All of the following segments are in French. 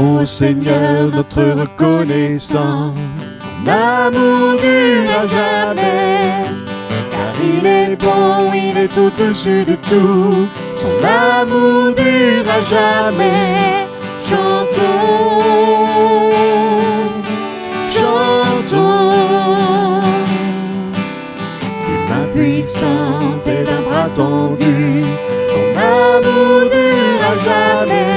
Ô Seigneur, notre reconnaissance, son amour dure à jamais. Car il est bon, il est au-dessus de tout, son amour dure à jamais. Chantons, chantons, d'une main puissante et d'un bras tendu, son amour dure à jamais.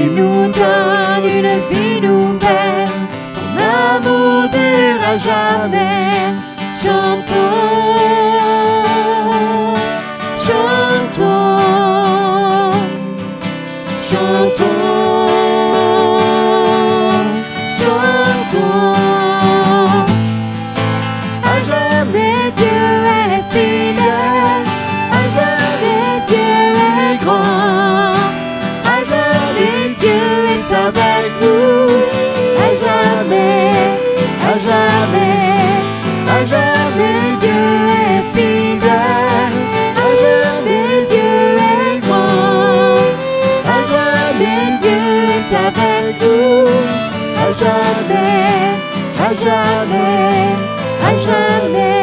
Il nous donne une vie nouvelle, son amour dure à jamais. Chantons, chantons, chantons, chantons. À jamais Dieu est fidèle, à jamais Dieu est grand, à jamais Dieu est avec nous, à jamais, à jamais, à jamais Dieu est fidèle, à jamais Dieu est grand, à jamais Dieu est avec nous, à jamais, à jamais, à jamais.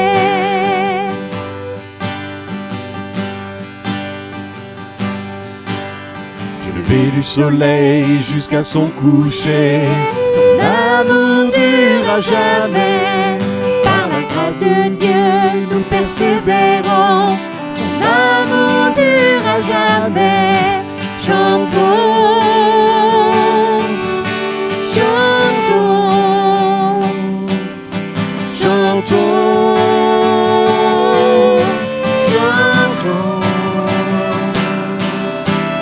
Du lever du soleil jusqu'à son coucher, son amour dure à jamais. Par la grâce de Dieu, nous persévérons, son amour dure à jamais. Chantons, chantons, chantons, chantons.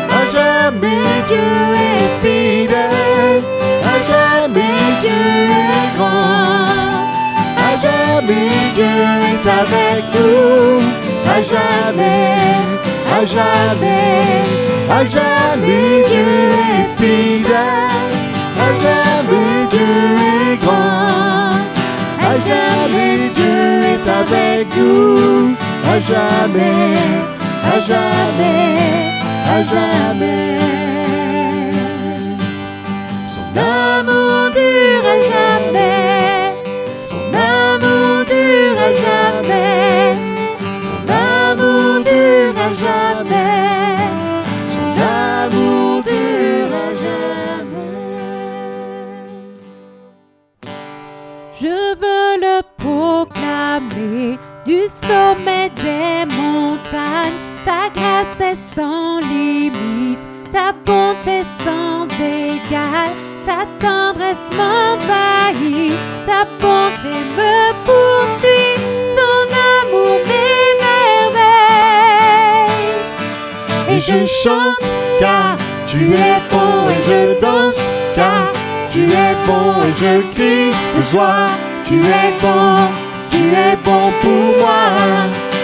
À jamais Dieu est fidèle, à jamais Dieu est grand, à jamais Dieu est avec nous, à jamais, à jamais, à jamais Dieu est fidèle, à jamais Dieu est grand, à jamais Dieu est avec nous, à jamais, à jamais, à jamais. Son amour dure à jamais, son amour dure à jamais, son amour dure à jamais, son amour dure à jamais. Je veux le proclamer du sommet des montagnes. Ta grâce est sans limite, ta bonté sans égale, ta tendresse m'envahit, ta bonté me poursuit, ton amour m'émerveille. Et je chante car tu es bon, et je danse car tu es bon, et je crie de joie. Tu es bon pour moi.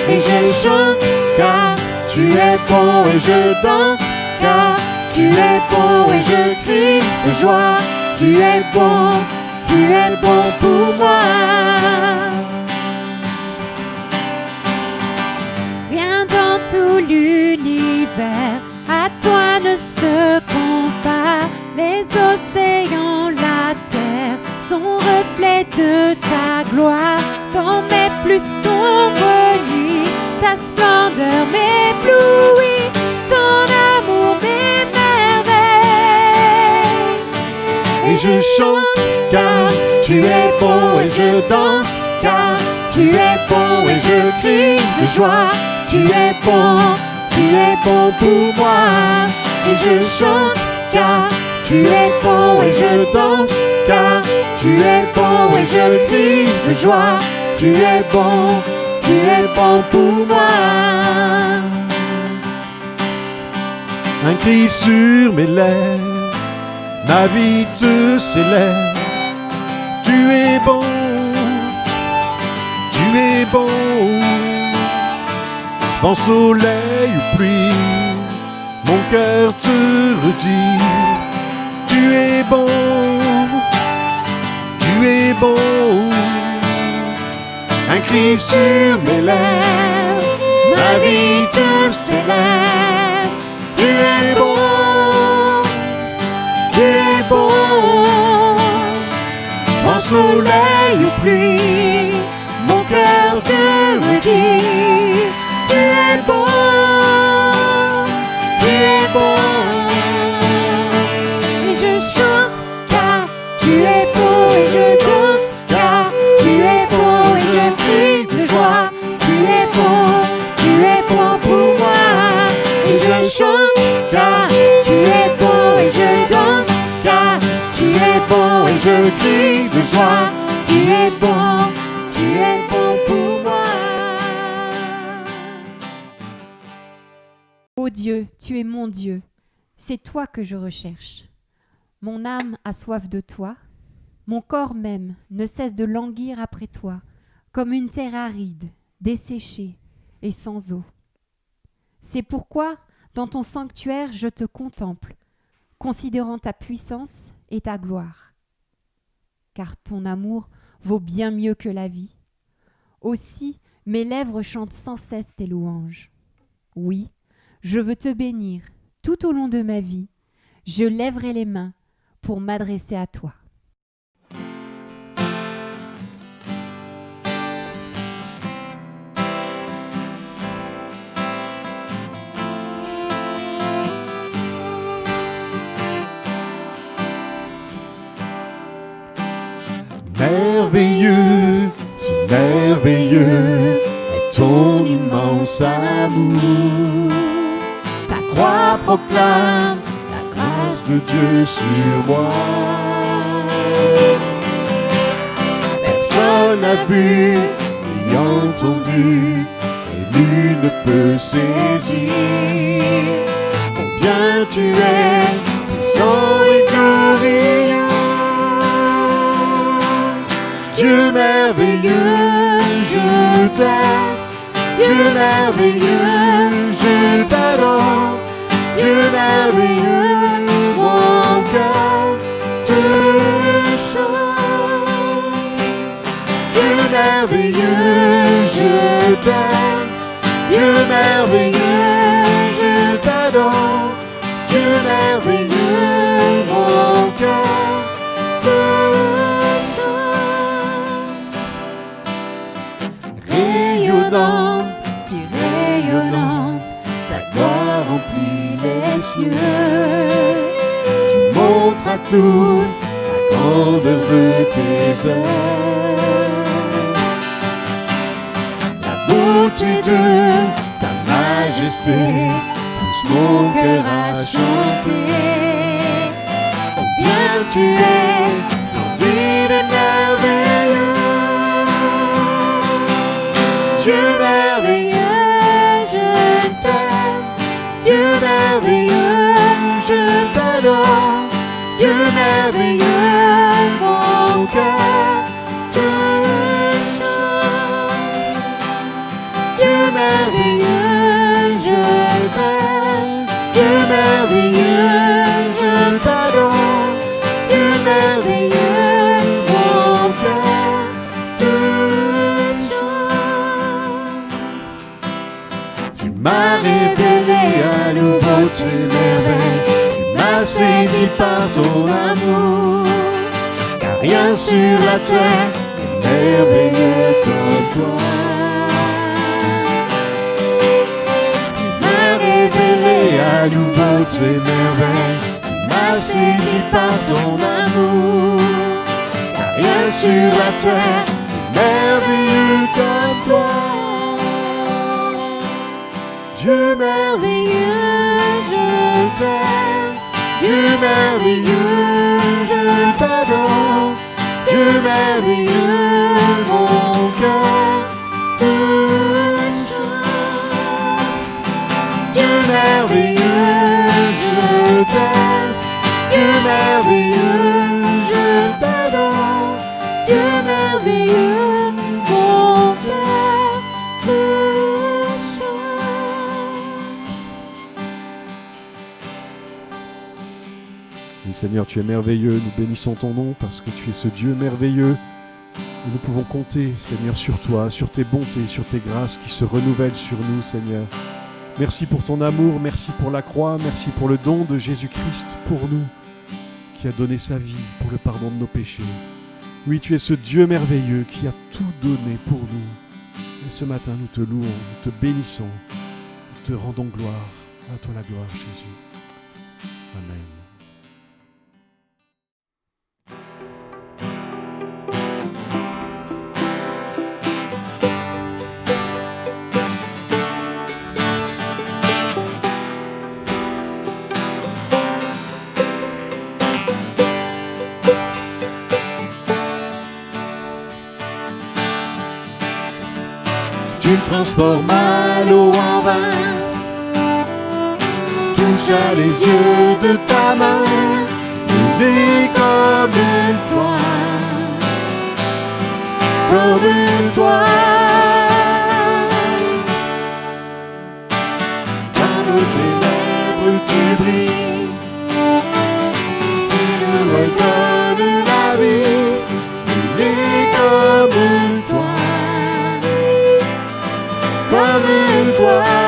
Et je chante car tu es bon, et je danse car tu es bon, et je crie de joie. Tu es bon pour moi. Rien dans tout l'univers à toi ne se compare. Les océans, la terre sont reflets de ta gloire. Dans mes plus sombres nuits, ta splendeur m'éblouit, ton amour m'émerveille. Et je chante car tu es bon, et je danse car tu es bon, et je crie de joie. Tu es bon pour moi. Et je chante car tu es bon, et je danse car tu es bon, et je crie de joie. Tu es bon pour moi. Un cri sur mes lèvres, ma vie te célèbre. Tu es bon, tu es bon. Vent, soleil ou pluie, mon cœur te redit. Tu es bon, tu es bon. Un cri sur mes lèvres, ma vie te célèbre. Tu es bon, tu soleil ou pluie, mon cœur te redit, tu es bon, tu es bon. Et je chante car tu es beau et je danse car tu es beau et je crie de joie. Tu es bon pour moi. Et je chante car tu es beau et je danse car tu es bon et je crie de joie. Tu es bon pour moi. Ô Dieu, tu es mon Dieu, c'est toi que je recherche. Mon âme a soif de toi, mon corps même ne cesse de languir après toi, comme une terre aride, desséchée et sans eau. C'est pourquoi, dans ton sanctuaire, je te contemple, considérant ta puissance et ta gloire. Car ton amour vaut bien mieux que la vie. Aussi, mes lèvres chantent sans cesse tes louanges. Oui, je veux te bénir tout au long de ma vie. Je lèverai les mains pour m'adresser à toi. Merveilleux, si merveilleux est ton immense amour. Ta croix proclame la grâce de Dieu sur moi. Personne n'a vu ni entendu et nul ne peut saisir combien tu es puissant et glorieux. Dieu merveilleux, je t'aime. Dieu merveilleux, je t'adore. Dieu merveilleux, mon cœur te chante. Dieu merveilleux, je t'aime. Dieu merveilleux, je t'adore. Dieu merveilleux, mon cœur te chante. Rayonnante, si rayonnante, ta gloire remplit les cieux. Tu montres à tous la grandeur de tes œuvres, la beauté de ta majesté pousse mon cœur à chanter. Combien tu es splendide et merveilleux. Dieu merveilleux, je t'aime. Dieu merveilleux, je t'adore. Dieu merveilleux, mon cœur te chante. Dieu merveilleux, je t'aime. Dieu merveilleux, je t'adore. Dieu merveilleux, mon cœur te chante. Tu m'as révélé à nouveau tes merveilles. Tu m'as saisi par ton amour. Car rien sur la terre n'est merveilleux comme toi. Tu m'as révélé à nouveau tes merveilles. Tu m'as saisi par ton amour. Car rien sur la terre n'est merveilleux comme toi. Dieu merveilleux, je t'aime. Dieu merveilleux, je t'adore. Dieu merveilleux, mon cœur te chante. Dieu merveilleux, je t'aime. Dieu merveilleux, je t'adore. Dieu merveilleux, mon cœur te Et Seigneur, tu es merveilleux, nous bénissons ton nom parce que tu es ce Dieu merveilleux. Et nous pouvons compter, Seigneur, sur toi, sur tes bontés, sur tes grâces qui se renouvellent sur nous, Seigneur. Merci pour ton amour, merci pour la croix, merci pour le don de Jésus-Christ pour nous, qui a donné sa vie pour le pardon de nos péchés. Oui, tu es ce Dieu merveilleux qui a tout donné pour nous. Et ce matin, nous te louons, nous te bénissons, nous te rendons gloire. À toi la gloire, Jésus. Amen. Tu transformas l'eau en vin, touche à les yeux de ta main, unis comme une toile, comme une toile. Dans nos ténèbres tu brilles, tu nous redonnes la vie, unis comme une toile, comme une toile.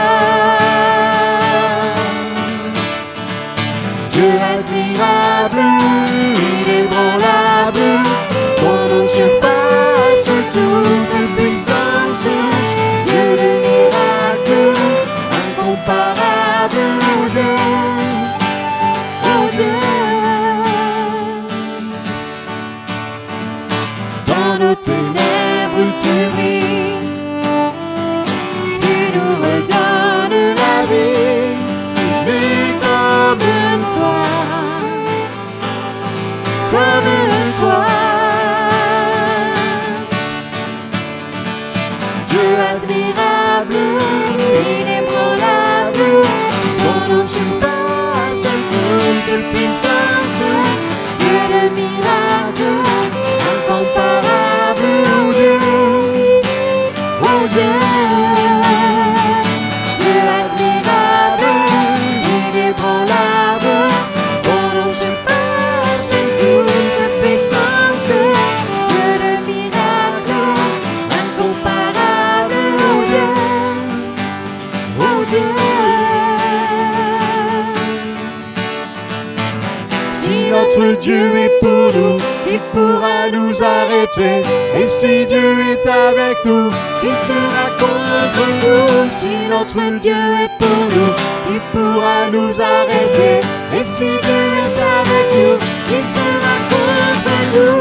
Dieu admirable, inébranlable, ton nom surpasse toute puissance. Dieu des miracles, incomparable, oh Dieu, oh Dieu. Dans nos ténèbres tu brilles, tu nous redonnes la vie, unis comme une toile, comme une toile. Dieu admirable, inébranlable, ton nom surpasse toute puissance. Dieu de miracles, incomparable, oh Dieu, oh Dieu. Dieu admirable, inébranlable, ton nom surpasse toute puissance. Dieu de miracles, incomparable, oh Dieu, oh Dieu. Si notre Dieu est pour nous, qui pourra nous arrêter? Et si Dieu est avec nous, qui sera contre nous? Si notre Dieu est pour nous, qui pourra nous arrêter? Et si Dieu est avec nous, qui sera contre nous?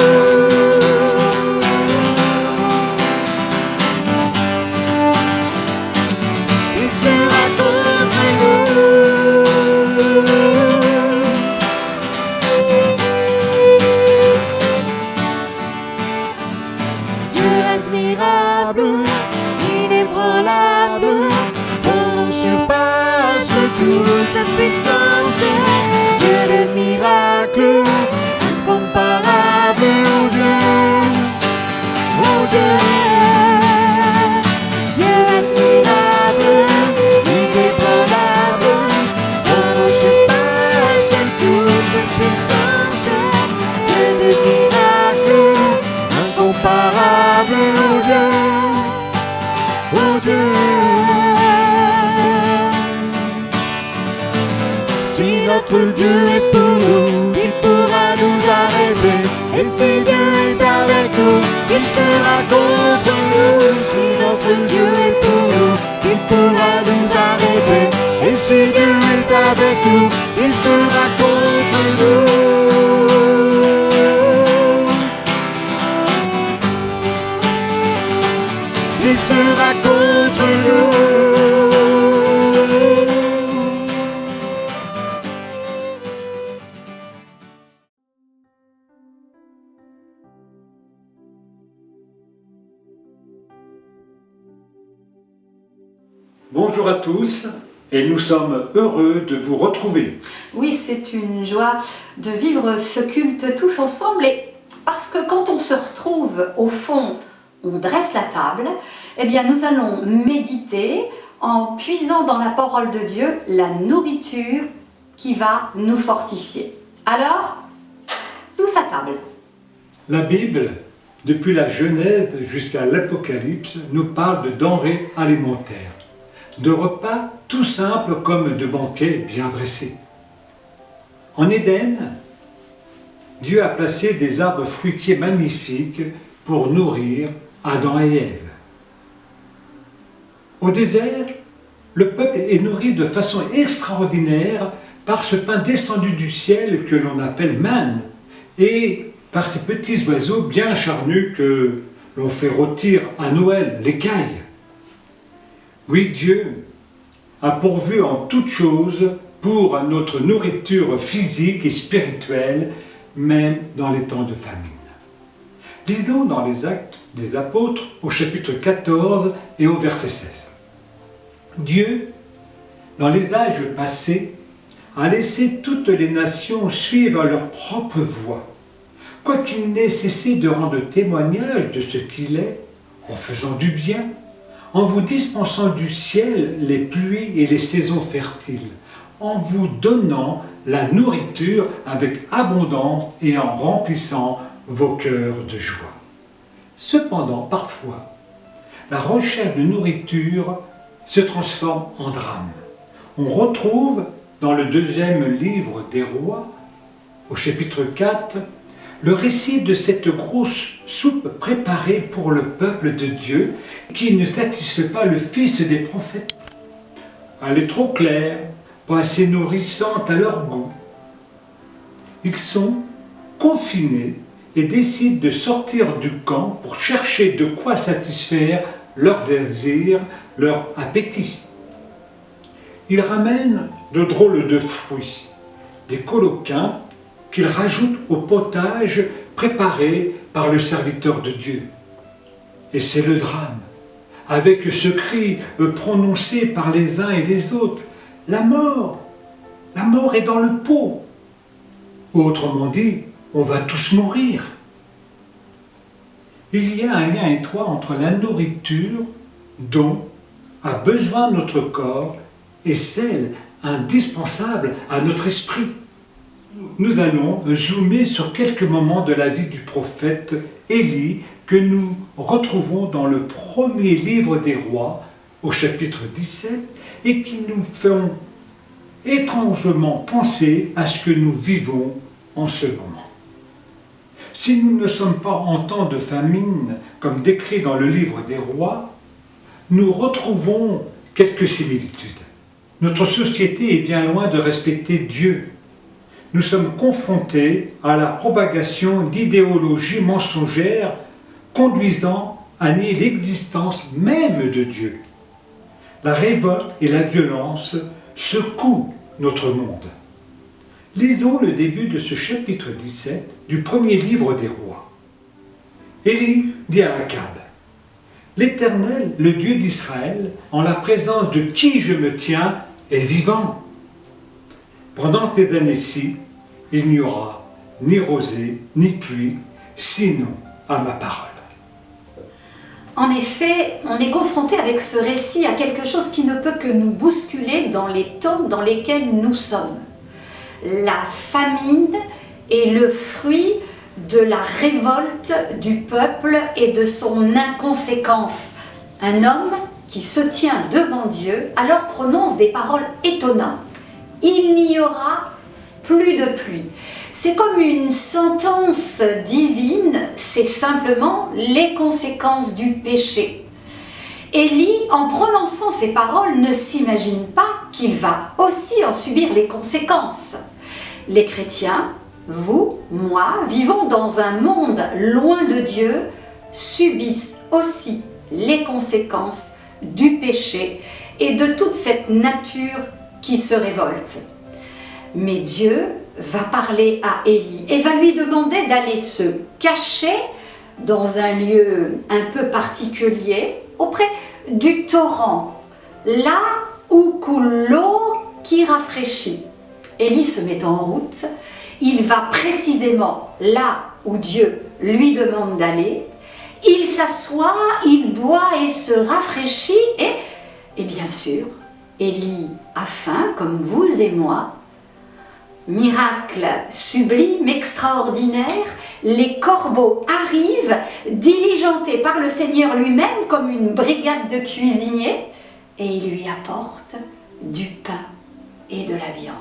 Qui sera contre nous? Dieu admirable, inébranlable, ton nom surpasse toute puissance. Dieu de miracles, incomparable, oh Dieu, oh Dieu. Dieu admirable, inébranlable, ton nom surpasse toute puissance. Dieu de miracles, incomparable, oh Dieu, oh Dieu. Si notre Dieu est pour nous, il pourra nous arrêter. Et si Dieu est avec nous, il sera contre nous. Si notre Dieu est pour nous, il pourra nous arrêter. Et si Dieu est avec nous, il sera contre nous. Il sera contre nous. Bonjour à tous et nous sommes heureux de vous retrouver. Oui, c'est une joie de vivre ce culte tous ensemble et parce que quand on se retrouve au fond, on dresse la table, eh bien nous allons méditer en puisant dans la parole de Dieu la nourriture qui va nous fortifier. Alors, tous à table. La Bible, depuis la Genèse jusqu'à l'Apocalypse, nous parle de denrées alimentaires, de repas tout simples comme de banquets bien dressés. En Éden, Dieu a placé des arbres fruitiers magnifiques pour nourrir Adam et Ève. Au désert, le peuple est nourri de façon extraordinaire par ce pain descendu du ciel que l'on appelle manne et par ces petits oiseaux bien charnus que l'on fait rôtir à Noël, l'écaille. Oui, Dieu a pourvu en toutes choses pour notre nourriture physique et spirituelle, même dans les temps de famine. Lisons dans les Actes des Apôtres au chapitre 14 et au verset 16. Dieu, dans les âges passés, a laissé toutes les nations suivre leur propre voie, quoiqu'il n'ait cessé de rendre témoignage de ce qu'il est, en faisant du bien, en vous dispensant du ciel les pluies et les saisons fertiles, en vous donnant la nourriture avec abondance et en remplissant vos cœurs de joie. Cependant, parfois, la recherche de nourriture se transforme en drame. On retrouve dans le 2e livre des Rois, au chapitre 4, le récit de cette grosse soupe préparée pour le peuple de Dieu qui ne satisfait pas le fils des prophètes. Elle est trop claire, pas assez nourrissante à leur goût. Ils sont confinés et décident de sortir du camp pour chercher de quoi satisfaire leurs désirs, leur appétit. Ils ramènent de drôles de fruits, des coloquins qu'ils rajoutent au potage préparé par le serviteur de Dieu. Et c'est le drame, avec ce cri prononcé par les uns et les autres, la mort est dans le pot. Ou autrement dit, on va tous mourir. Il y a un lien étroit entre la nourriture dont a besoin notre corps et celle indispensable à notre esprit. Nous allons zoomer sur quelques moments de la vie du prophète Élie que nous retrouvons dans le premier livre des Rois, au chapitre 17, et qui nous font étrangement penser à ce que nous vivons en ce moment. Si nous ne sommes pas en temps de famine, comme décrit dans le livre des Rois, nous retrouvons quelques similitudes. Notre société est bien loin de respecter Dieu. Nous sommes confrontés à la propagation d'idéologies mensongères conduisant à nier l'existence même de Dieu. La révolte et la violence secouent notre monde. Lisons le début de ce chapitre 17 du premier livre des Rois. Élie dit à Akab, « L'Éternel, le Dieu d'Israël, en la présence de qui je me tiens, est vivant. Pendant ces années-ci, il n'y aura ni rosée, ni pluie, sinon à ma parole. » En effet, on est confronté avec ce récit à quelque chose qui ne peut que nous bousculer dans les temps dans lesquels nous sommes. La famine est le fruit de la révolte du peuple et de son inconséquence. Un homme qui se tient devant Dieu alors prononce des paroles étonnantes. Il n'y aura plus de pluie. C'est comme une sentence divine, c'est simplement les conséquences du péché. Élie, en prononçant ces paroles, ne s'imagine pas qu'il va aussi en subir les conséquences. Les chrétiens, vous, moi, vivons dans un monde loin de Dieu, subissent aussi les conséquences du péché et de toute cette nature qui se révolte. Mais Dieu va parler à Élie et va lui demander d'aller se cacher dans un lieu un peu particulier auprès du torrent, là où coule l'eau qui rafraîchit. Élie se met en route, il va précisément là où Dieu lui demande d'aller, il s'assoit, il boit et se rafraîchit et bien sûr, Élie a faim comme vous et moi. Miracle sublime, extraordinaire, les corbeaux arrivent, diligentés par le Seigneur lui-même comme une brigade de cuisiniers, et ils lui apportent du pain et de la viande.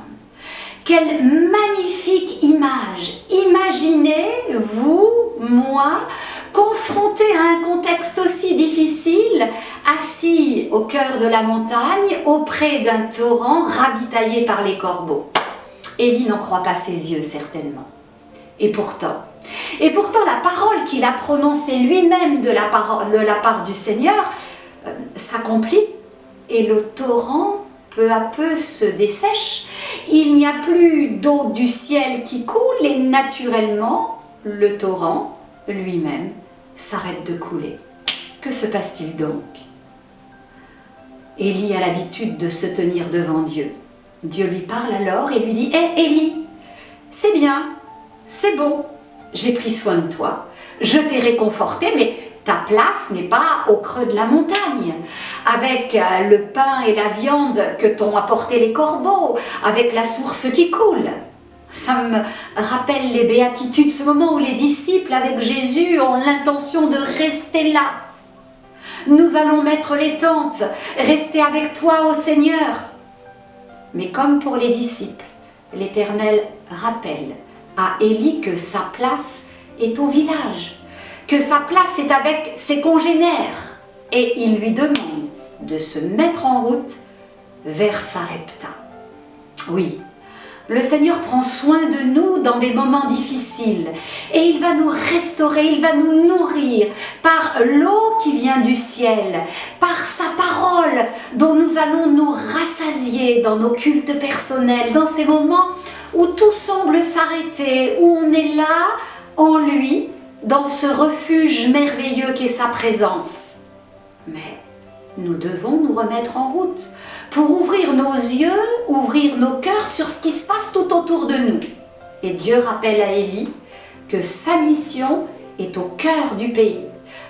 Quelle magnifique image! Imaginez, vous, moi, confrontés à un contexte aussi difficile, assis au cœur de la montagne, auprès d'un torrent ravitaillé par les corbeaux. Élie n'en croit pas ses yeux, certainement. Et pourtant, la parole qu'il a prononcée lui-même de la part du Seigneur s'accomplit et le torrent peu à peu se dessèche. Il n'y a plus d'eau du ciel qui coule et naturellement, le torrent lui-même s'arrête de couler. Que se passe-t-il donc? Élie a l'habitude de se tenir devant Dieu. Dieu lui parle alors et lui dit « Hé Élie, c'est bien, c'est bon, j'ai pris soin de toi, je t'ai réconforté, mais ta place n'est pas au creux de la montagne, avec le pain et la viande que t'ont apporté les corbeaux, avec la source qui coule. » Ça me rappelle les béatitudes, ce moment où les disciples avec Jésus ont l'intention de rester là. Nous allons mettre les tentes, rester avec toi, ô Seigneur. Mais comme pour les disciples, l'Éternel rappelle à Élie que sa place est au village, que sa place est avec ses congénères, et il lui demande de se mettre en route vers Sarepta. Oui, le Seigneur prend soin de nous dans des moments difficiles et il va nous restaurer, il va nous nourrir par l'eau qui vient du ciel, par sa parole dont nous allons nous rassasier dans nos cultes personnels, dans ces moments où tout semble s'arrêter, où on est là en lui, dans ce refuge merveilleux qu'est sa présence. Mais nous devons nous remettre en route pour ouvrir nos yeux, ouvrir nos cœurs sur ce qui se passe tout autour de nous. Et Dieu rappelle à Élie que sa mission est au cœur du pays,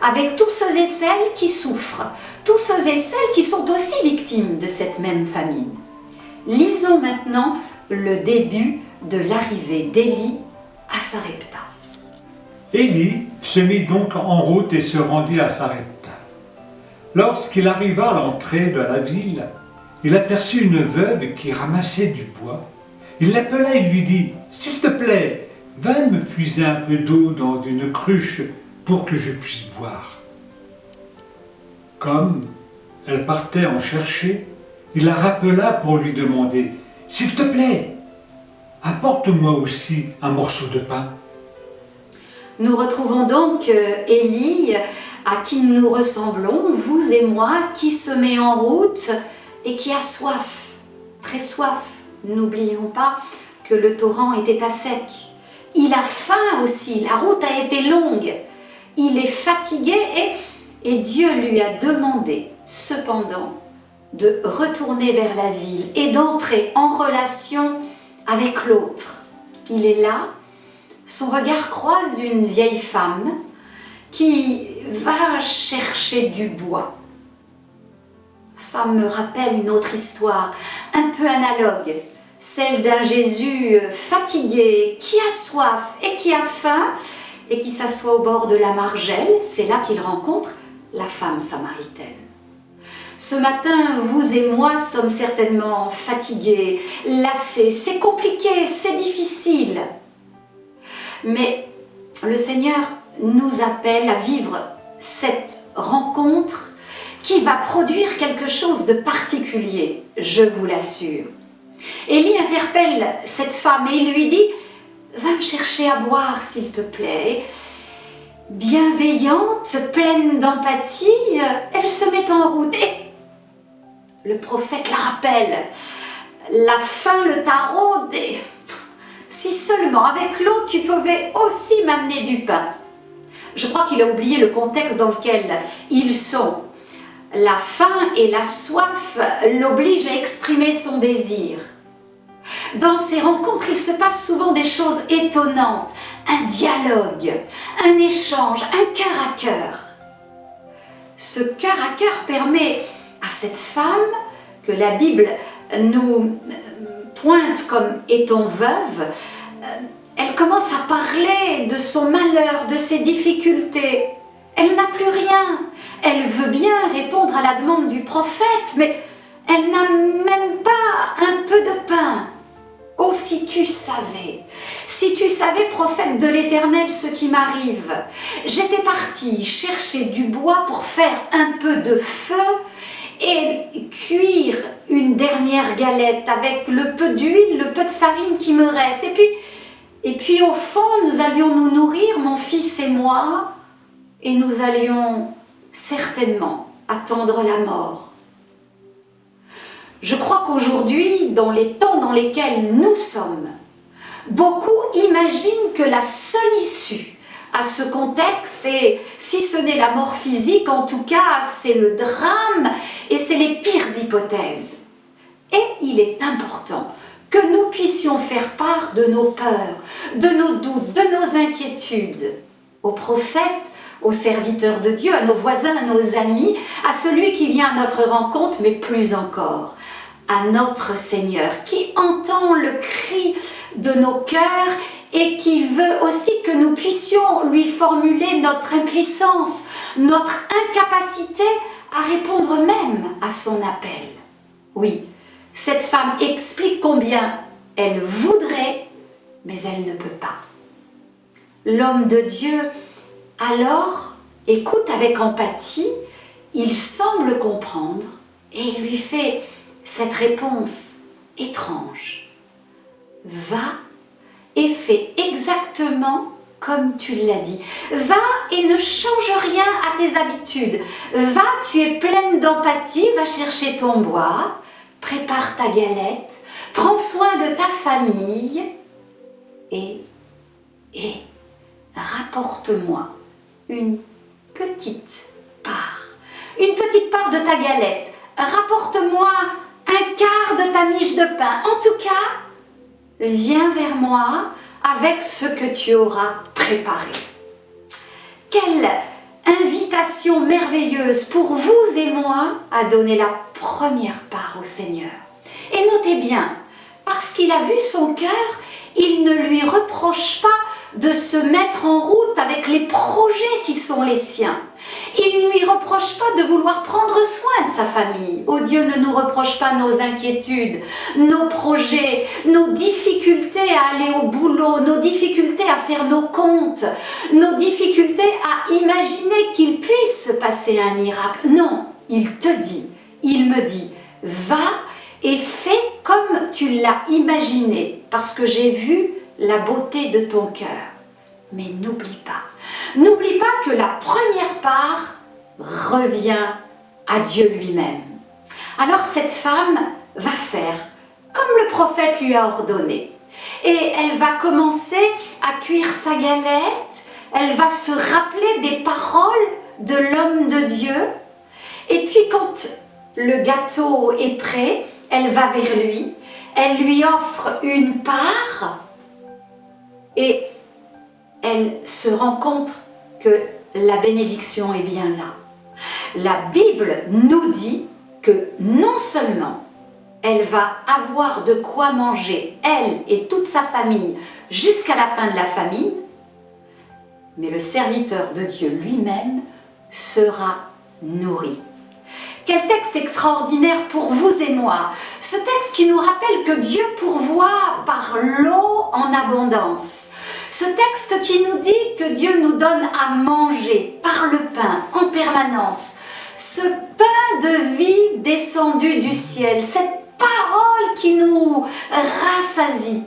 avec tous ceux et celles qui souffrent, tous ceux et celles qui sont aussi victimes de cette même famine. Lisons maintenant le début de l'arrivée d'Élie à Sarepta. Élie se mit donc en route et se rendit à Sarepta. Lorsqu'il arriva à l'entrée de la ville, il aperçut une veuve qui ramassait du bois. Il l'appela et lui dit « S'il te plaît, va me puiser un peu d'eau dans une cruche pour que je puisse boire. » Comme elle partait en chercher, il la rappela pour lui demander « S'il te plaît, apporte-moi aussi un morceau de pain. » Nous retrouvons donc Élie, à qui nous ressemblons, vous et moi, qui se met en route et qui a soif, très soif. N'oublions pas que le torrent était à sec. Il a faim aussi, la route a été longue. Il est fatigué et Dieu lui a demandé cependant de retourner vers la ville et d'entrer en relation avec l'autre. Il est là, son regard croise une vieille femme qui va chercher du bois. Ça me rappelle une autre histoire, un peu analogue, celle d'un Jésus fatigué, qui a soif et qui a faim, et qui s'assoit au bord de la margelle. C'est là qu'il rencontre la femme samaritaine. Ce matin, vous et moi sommes certainement fatigués, lassés, c'est compliqué, c'est difficile. Mais le Seigneur nous appelle à vivre cette rencontre qui va produire quelque chose de particulier, je vous l'assure. Élie interpelle cette femme et il lui dit « Va me chercher à boire, s'il te plaît. » Bienveillante, pleine d'empathie, elle se met en route. Et le prophète la rappelle. La faim le taraude et si seulement avec l'eau tu pouvais aussi m'amener du pain. Je crois qu'il a oublié le contexte dans lequel ils sont. La faim et la soif l'obligent à exprimer son désir. Dans ces rencontres, il se passe souvent des choses étonnantes, un dialogue, un échange, un cœur à cœur. Ce cœur à cœur permet à cette femme que la Bible nous pointe comme étant veuve, elle commence à parler de son malheur, de ses difficultés. Elle n'a plus rien. Elle veut bien répondre à la demande du prophète, mais elle n'a même pas un peu de pain. Oh, si tu savais, prophète de l'Éternel, ce qui m'arrive. J'étais partie chercher du bois pour faire un peu de feu et cuire une dernière galette avec le peu d'huile, le peu de farine qui me reste. Et puis au fond, nous allions nous nourrir, mon fils et moi, et nous allions certainement attendre la mort. Je crois qu'aujourd'hui, dans les temps dans lesquels nous sommes, beaucoup imaginent que la seule issue à ce contexte, et si ce n'est la mort physique, en tout cas, c'est le drame et c'est les pires hypothèses. Et il est important que nous puissions faire part de nos peurs, de nos doutes, de nos inquiétudes aux prophètes, aux serviteurs de Dieu, à nos voisins, à nos amis, à celui qui vient à notre rencontre, mais plus encore, à notre Seigneur, qui entend le cri de nos cœurs et qui veut aussi que nous puissions lui formuler notre impuissance, notre incapacité à répondre même à son appel. Oui, cette femme explique combien elle voudrait, mais elle ne peut pas. L'homme de Dieu, alors, écoute avec empathie, il semble comprendre et il lui fait cette réponse étrange. Va et fais exactement comme tu l'as dit. Va et ne change rien à tes habitudes. Va, tu es pleine d'empathie, va chercher ton bois, prépare ta galette, prends soin de ta famille et rapporte-moi une petite part de ta galette, rapporte-moi un quart de ta miche de pain. En tout cas, viens vers moi avec ce que tu auras préparé. Quelle invitation merveilleuse pour vous et moi à donner la première part au Seigneur. Et notez bien, parce qu'il a vu son cœur, il ne lui reproche pas de se mettre en route avec les projets qui sont les siens. Il ne lui reproche pas de vouloir prendre soin de sa famille. Oh, Dieu ne nous reproche pas nos inquiétudes, nos projets, nos difficultés à aller au boulot, nos difficultés à faire nos comptes, nos difficultés à imaginer qu'il puisse se passer un miracle. Non, il me dit, va et fais comme tu l'as imaginé, parce que j'ai vu la beauté de ton cœur. Mais n'oublie pas que la première part revient à Dieu lui-même. Alors cette femme va faire comme le prophète lui a ordonné. Et elle va commencer à cuire sa galette, elle va se rappeler des paroles de l'homme de Dieu. Et puis quand le gâteau est prêt, elle va vers lui, elle lui offre une part et elle se rend compte que la bénédiction est bien là. La Bible nous dit que non seulement elle va avoir de quoi manger, elle et toute sa famille, jusqu'à la fin de la famine, mais le serviteur de Dieu lui-même sera nourri. Quel texte extraordinaire pour vous et moi. Ce texte qui nous rappelle que Dieu pourvoit par l'eau en abondance. Ce texte qui nous dit que Dieu nous donne à manger par le pain en permanence. Ce pain de vie descendu du ciel, cette parole qui nous rassasie.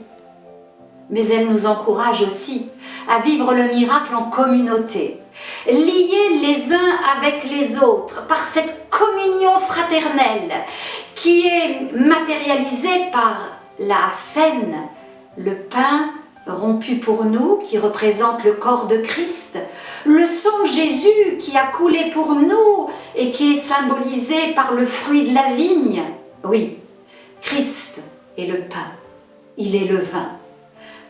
Mais elle nous encourage aussi à vivre le miracle en communauté, liés les uns avec les autres par cette communion fraternelle qui est matérialisée par la scène, le pain rompu pour nous qui représente le corps de Christ, le sang Jésus qui a coulé pour nous et qui est symbolisé par le fruit de la vigne. Oui, Christ est le pain, il est le vin.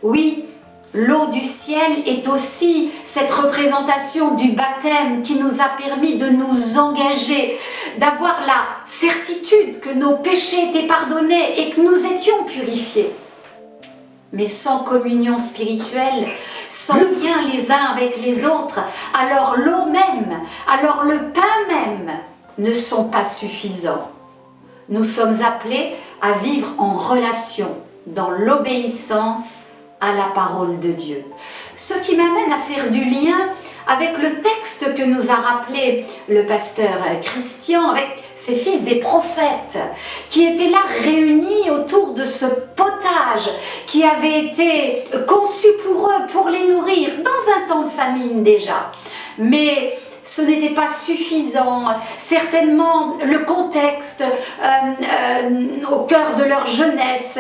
Oui, l'eau du ciel est aussi cette représentation du baptême qui nous a permis de nous engager, d'avoir la certitude que nos péchés étaient pardonnés et que nous étions purifiés. Mais sans communion spirituelle, sans lien les uns avec les autres, alors l'eau même, alors le pain même ne sont pas suffisants. Nous sommes appelés à vivre en relation dans l'obéissance à la parole de Dieu. Ce qui m'amène à faire du lien avec le texte que nous a rappelé le pasteur Christian, avec ces fils des prophètes, qui étaient là réunis autour de ce potage qui avait été conçu pour eux, pour les nourrir, dans un temps de famine déjà. Mais ce n'était pas suffisant. Certainement, le contexte au cœur de leur jeunesse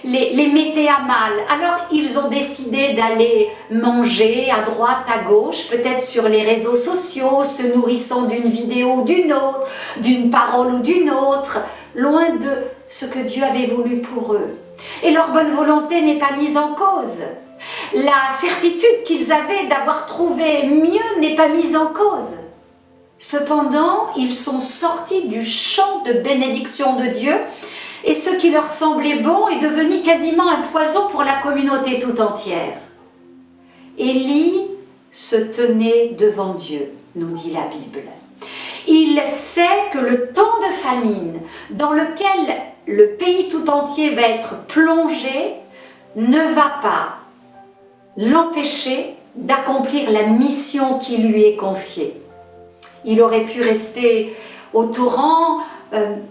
les mettait à mal. Alors, ils ont décidé d'aller manger à droite, à gauche, peut-être sur les réseaux sociaux, se nourrissant d'une vidéo ou d'une autre, d'une parole ou d'une autre, loin de ce que Dieu avait voulu pour eux. Et leur bonne volonté n'est pas mise en cause. La certitude qu'ils avaient d'avoir trouvé mieux n'est pas mise en cause. Cependant, ils sont sortis du champ de bénédiction de Dieu et ce qui leur semblait bon est devenu quasiment un poison pour la communauté tout entière. Élie se tenait devant Dieu, nous dit la Bible. Il sait que le temps de famine dans lequel le pays tout entier va être plongé ne va pas l'empêcher d'accomplir la mission qui lui est confiée. Il aurait pu rester au torrent,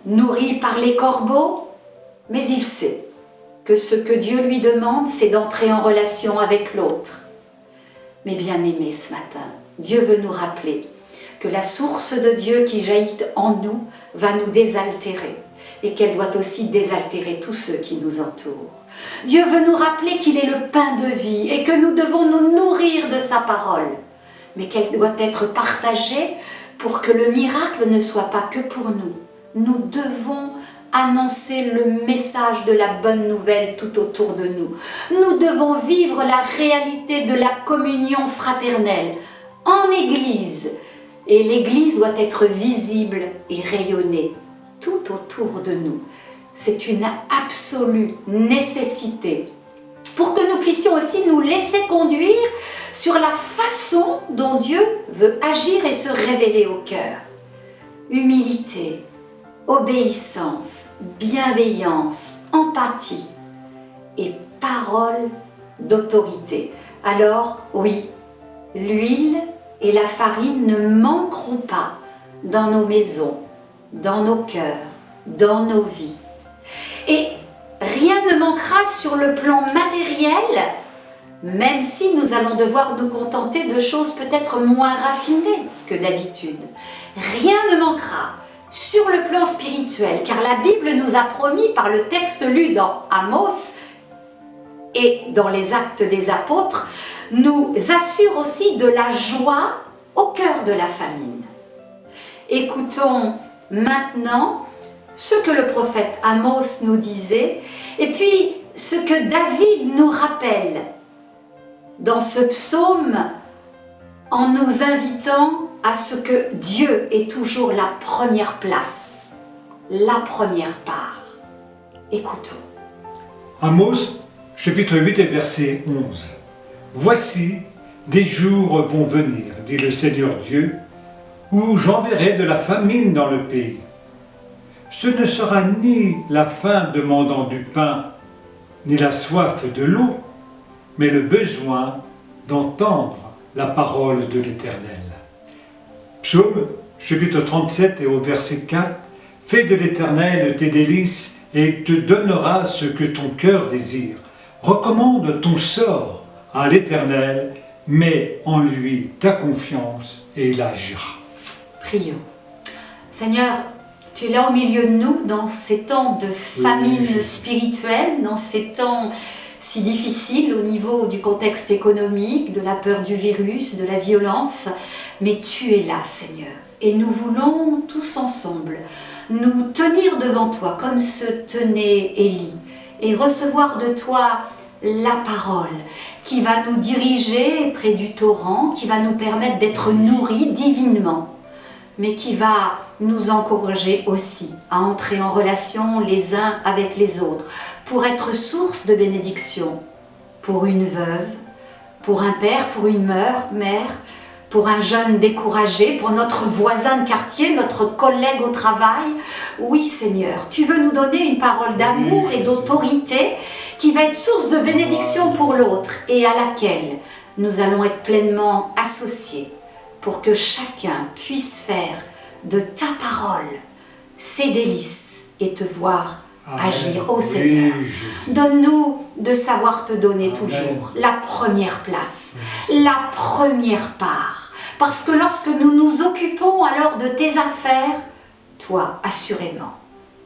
nourri par les corbeaux, mais il sait que ce que Dieu lui demande, c'est d'entrer en relation avec l'autre. Mais bien aimés, ce matin, Dieu veut nous rappeler que la source de Dieu qui jaillit en nous va nous désaltérer et qu'elle doit aussi désaltérer tous ceux qui nous entourent. Dieu veut nous rappeler qu'il est le pain de vie et que nous devons nous nourrir de sa parole, mais qu'elle doit être partagée pour que le miracle ne soit pas que pour nous. Nous devons annoncer le message de la bonne nouvelle tout autour de nous. Nous devons vivre la réalité de la communion fraternelle en Église. Et l'Église doit être visible et rayonnée tout autour de nous. C'est une absolue nécessité pour que nous puissions aussi nous laisser conduire sur la façon dont Dieu veut agir et se révéler au cœur. Humilité, obéissance, bienveillance, empathie et parole d'autorité. Alors oui, l'huile et la farine ne manqueront pas dans nos maisons, dans nos cœurs, dans nos vies. Et rien ne manquera sur le plan matériel, même si nous allons devoir nous contenter de choses peut-être moins raffinées que d'habitude. Rien ne manquera sur le plan spirituel, car la Bible nous a promis par le texte lu dans Amos et dans les Actes des Apôtres, nous assure aussi de la joie au cœur de la famine. Écoutons maintenant ce que le prophète Amos nous disait et puis ce que David nous rappelle dans ce psaume en nous invitant à ce que Dieu est toujours la première place, la première part. Écoutons. Amos, chapitre 8 et verset 11. « Voici, des jours vont venir, dit le Seigneur Dieu, où j'enverrai de la famine dans le pays. Ce ne sera ni la faim demandant du pain, ni la soif de l'eau, mais le besoin d'entendre la parole de l'Éternel. » Psaume, chapitre 37 et au verset 4. « Fais de l'Éternel tes délices et il te donnera ce que ton cœur désire. Recommande ton sort à l'Éternel, mets en lui ta confiance et il agira. » Prions. Seigneur, tu es là au milieu de nous dans ces temps de famine spirituelle, dans ces temps si difficiles au niveau du contexte économique, de la peur du virus, de la violence. Mais tu es là, Seigneur. Et nous voulons tous ensemble nous tenir devant toi comme se tenait Élie et recevoir de toi la parole qui va nous diriger près du torrent, qui va nous permettre d'être nourris divinement, mais qui va nous encourager aussi à entrer en relation les uns avec les autres pour être source de bénédiction pour une veuve, pour un père, pour une mère, pour un jeune découragé, pour notre voisin de quartier, notre collègue au travail. Oui, Seigneur, tu veux nous donner une parole d'amour et d'autorité qui va être source de bénédiction pour l'autre et à laquelle nous allons être pleinement associés pour que chacun puisse faire de ta parole ses délices et te voir agir. Ô Seigneur, donne-nous de savoir te donner toujours la première place, la première part. Parce que lorsque nous nous occupons alors de tes affaires, toi, assurément,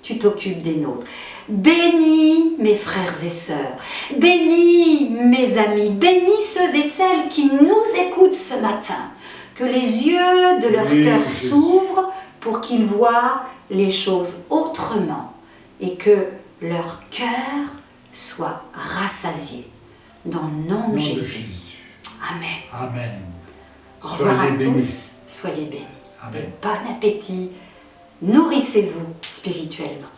tu t'occupes des nôtres. Bénis mes frères et sœurs, bénis mes amis, bénis ceux et celles qui nous écoutent ce matin. Que les yeux de leur cœur s'ouvrent pour qu'ils voient les choses autrement et que leur cœur soit rassasié. Dans le nom de Jésus. Amen. Amen. Au revoir à tous. Soyez bénis. Et bon appétit. Nourrissez-vous spirituellement.